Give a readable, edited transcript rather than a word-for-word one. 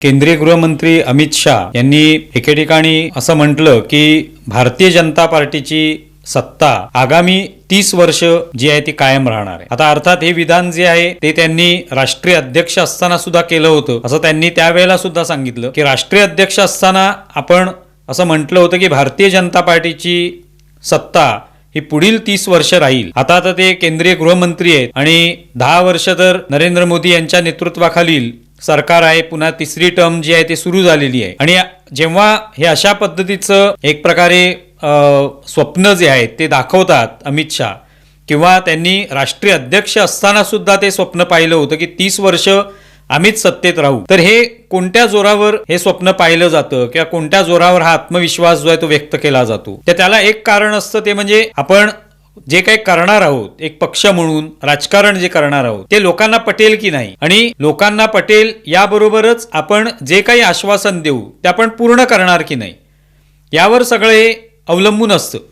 केंद्रीय गृहमंत्री अमित शाह यांनी एके ठिकाणी असं म्हटलं की भारतीय जनता पार्टीची सत्ता आगामी 30 वर्ष जी आहे ती कायम राहणार आहे। आता अर्थात हे विधान जे आहे ते त्यांनी राष्ट्रीय अध्यक्ष असताना सुद्धा केलं होतं, असं त्यांनी त्यावेळेला सुद्धा सांगितलं की राष्ट्रीय अध्यक्ष असताना आपण असं म्हटलं होतं की भारतीय जनता पार्टीची सत्ता ही पुढील 30 वर्ष राहील। आता ते केंद्रीय गृहमंत्री आहेत आणि 10 वर्ष तर नरेंद्र मोदी यांच्या नेतृत्वाखालील सरकार आहे, पुन्हा तिसरी टर्म जी आहे ती सुरू झालेली आहे। आणि जेव्हा हे अशा पद्धतीचं एक प्रकारे स्वप्न जे आहे ते दाखवतात अमित शाह, किंवा त्यांनी राष्ट्रीय अध्यक्ष असताना सुद्धा ते स्वप्न पाहिलं होतं की 30 वर्ष आम्हीच सत्तेत राहू, तर हे कोणत्या जोरावर हे स्वप्न पाहिलं जातं किंवा कोणत्या जोरावर हा आत्मविश्वास जो आहे तो व्यक्त केला जातो? तर त्याला एक कारण असतं, ते म्हणजे आपण जे काही करणार आहोत, एक पक्ष म्हणून राजकारण जे करणार आहोत ते लोकांना पटेल की नाही, आणि लोकांना पटेल याबरोबरच आपण जे काही आश्वासन देऊ ते आपण पूर्ण करणार की नाही, यावर सगळे अवलंबून असतं।